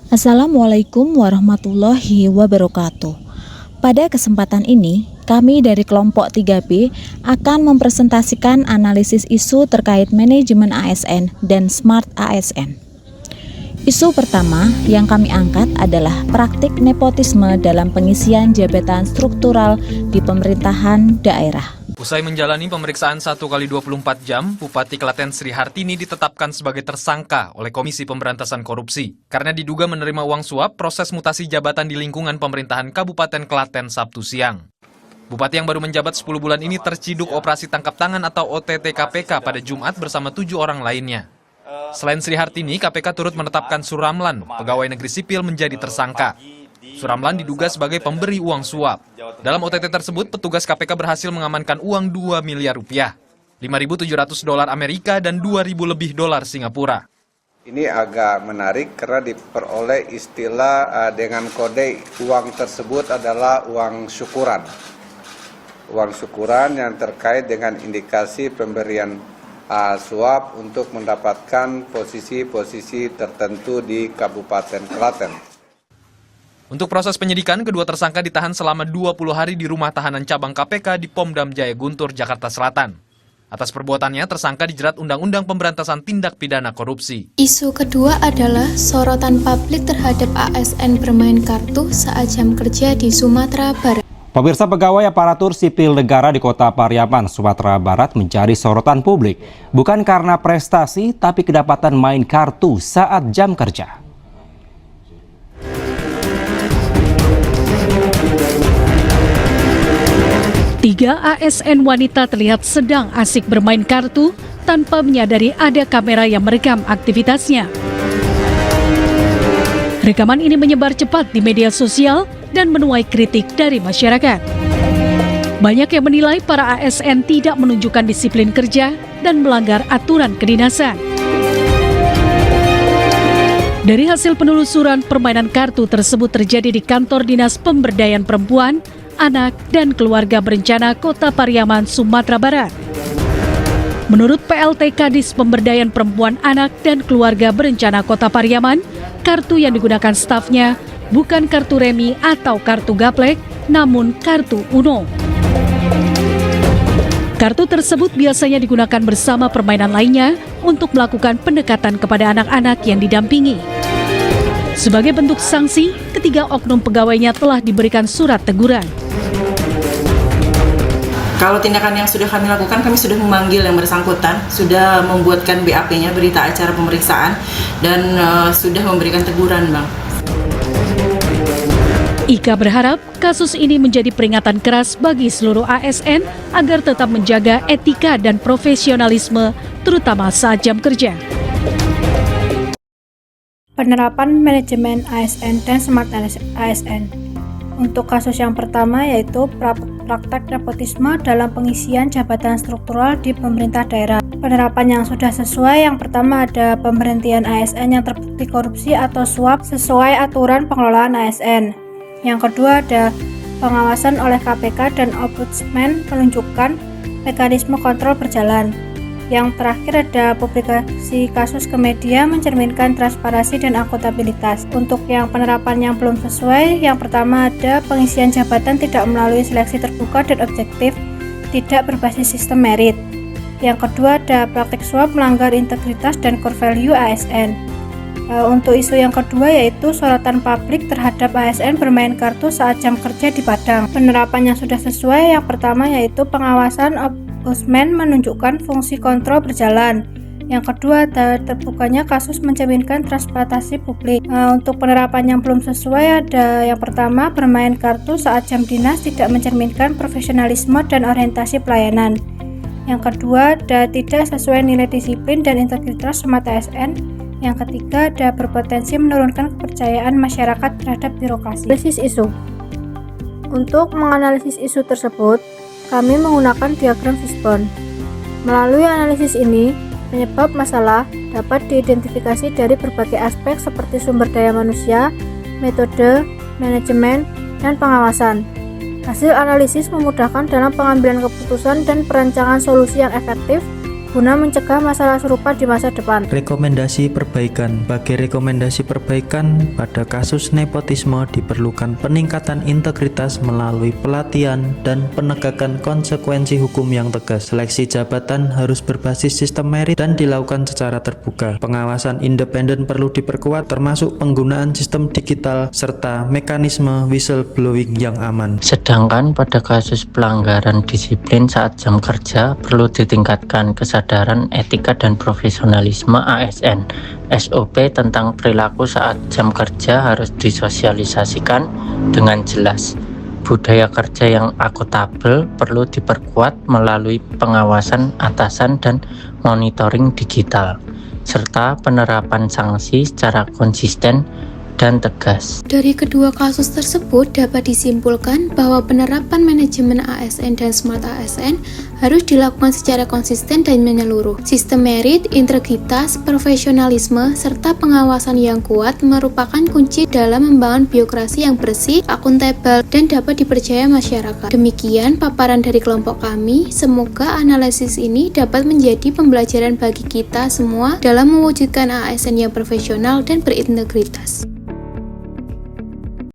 Assalamualaikum warahmatullahi wabarakatuh. Pada kesempatan ini, kami dari kelompok 3B akan mempresentasikan analisis isu terkait manajemen ASN dan Smart ASN. Isu pertama yang kami angkat adalah praktik nepotisme dalam pengisian jabatan struktural di pemerintahan daerah. Usai menjalani pemeriksaan 1x24 jam, Bupati Klaten Sri Hartini ditetapkan sebagai tersangka oleh Komisi Pemberantasan Korupsi karena diduga menerima uang suap proses mutasi jabatan di lingkungan pemerintahan Kabupaten Klaten Sabtu siang. Bupati yang baru menjabat 10 bulan ini terciduk operasi tangkap tangan atau OTT KPK pada Jumat bersama 7 orang lainnya. Selain Sri Hartini, KPK turut menetapkan Suramlan, pegawai negeri sipil, menjadi tersangka. Suramlan diduga sebagai pemberi uang suap. Dalam OTT tersebut, petugas KPK berhasil mengamankan uang 2 miliar rupiah, 5.700 dolar Amerika dan 2.000 lebih dolar Singapura. Ini agak menarik karena diperoleh istilah dengan kode uang tersebut adalah uang syukuran. Uang syukuran yang terkait dengan indikasi pemberian suap untuk mendapatkan posisi-posisi tertentu di Kabupaten Klaten. Untuk proses penyidikan, kedua tersangka ditahan selama 20 hari di rumah tahanan cabang KPK di Pomdam Jaya Guntur, Jakarta Selatan. Atas perbuatannya, tersangka dijerat Undang-Undang Pemberantasan Tindak Pidana Korupsi. Isu kedua adalah sorotan publik terhadap ASN bermain kartu saat jam kerja di Sumatera Barat. Pemirsa, pegawai aparatur sipil negara di Kota Pariaman, Sumatera Barat menjadi sorotan publik. Bukan karena prestasi, tapi kedapatan main kartu saat jam kerja. Tiga ASN wanita terlihat sedang asik bermain kartu tanpa menyadari ada kamera yang merekam aktivitasnya. Rekaman ini menyebar cepat di media sosial dan menuai kritik dari masyarakat. Banyak yang menilai para ASN tidak menunjukkan disiplin kerja dan melanggar aturan kedinasan. Dari hasil penelusuran, permainan kartu tersebut terjadi di kantor Dinas Pemberdayaan Perempuan, Anak dan Keluarga Berencana Kota Pariaman, Sumatera Barat. Menurut PLT Kadis Pemberdayaan Perempuan, Anak dan Keluarga Berencana Kota Pariaman, kartu yang digunakan stafnya bukan kartu remi atau kartu gaplek, namun kartu Uno. Kartu tersebut biasanya digunakan bersama permainan lainnya untuk melakukan pendekatan kepada anak-anak yang didampingi. Sebagai bentuk sanksi, ketiga oknum pegawainya telah diberikan surat teguran. Kalau tindakan yang sudah kami lakukan, kami sudah memanggil yang bersangkutan, sudah membuatkan BAP-nya, berita acara pemeriksaan, dan sudah memberikan teguran, Bang. Ika berharap kasus ini menjadi peringatan keras bagi seluruh ASN agar tetap menjaga etika dan profesionalisme, terutama saat jam kerja. Penerapan manajemen ASN dan Smart ASN. Untuk kasus yang pertama yaitu praktek nepotisme dalam pengisian jabatan struktural di pemerintah daerah. Penerapan yang sudah sesuai, yang pertama ada pemberhentian ASN yang terbukti korupsi atau suap sesuai aturan pengelolaan ASN. Yang kedua ada pengawasan oleh KPK dan Ombudsman menunjukkan mekanisme kontrol berjalan. Yang terakhir ada publikasi kasus ke media mencerminkan transparansi dan akuntabilitas. Untuk yang penerapan yang belum sesuai, yang pertama ada pengisian jabatan tidak melalui seleksi terbuka dan objektif, tidak berbasis sistem merit. Yang kedua ada praktik suap melanggar integritas dan core value ASN. Untuk isu yang kedua yaitu sorotan publik terhadap ASN bermain kartu saat jam kerja di Padang. Penerapan yang sudah sesuai, yang pertama yaitu pengawasan Ombudsman menunjukkan fungsi kontrol berjalan. Yang kedua, terbukanya kasus mencerminkan transparansi publik. Untuk penerapan yang belum sesuai ada yang pertama, bermain kartu saat jam dinas tidak mencerminkan profesionalisme dan orientasi pelayanan. Yang kedua, tidak sesuai nilai disiplin dan integritas Smart ASN. Yang ketiga, ada berpotensi menurunkan kepercayaan masyarakat terhadap birokrasi. Analisis isu. Untuk menganalisis isu tersebut, kami menggunakan diagram fishbone. Melalui analisis ini, penyebab masalah dapat diidentifikasi dari berbagai aspek seperti sumber daya manusia, metode, manajemen, dan pengawasan. Hasil analisis memudahkan dalam pengambilan keputusan dan perancangan solusi yang efektif guna mencegah masalah serupa di masa depan. Rekomendasi perbaikan. Bagi rekomendasi perbaikan, pada kasus nepotisme diperlukan peningkatan integritas melalui pelatihan dan penegakan konsekuensi hukum yang tegas. Seleksi jabatan harus berbasis sistem merit dan dilakukan secara terbuka. Pengawasan independen perlu diperkuat, termasuk penggunaan sistem digital serta mekanisme whistleblowing yang aman. Sedangkan pada kasus pelanggaran disiplin saat jam kerja perlu ditingkatkan kesadaran etika dan profesionalisme ASN. SOP tentang perilaku saat jam kerja harus disosialisasikan dengan jelas. Budaya kerja yang akuntabel perlu diperkuat melalui pengawasan atasan dan monitoring digital, serta penerapan sanksi secara konsisten dan tegas. Dari kedua kasus tersebut dapat disimpulkan bahwa penerapan manajemen ASN dan Smart ASN harus dilakukan secara konsisten dan menyeluruh. Sistem merit, integritas, profesionalisme, serta pengawasan yang kuat merupakan kunci dalam membangun birokrasi yang bersih, akuntabel, dan dapat dipercaya masyarakat. Demikian paparan dari kelompok kami. Semoga analisis ini dapat menjadi pembelajaran bagi kita semua dalam mewujudkan ASN yang profesional dan berintegritas.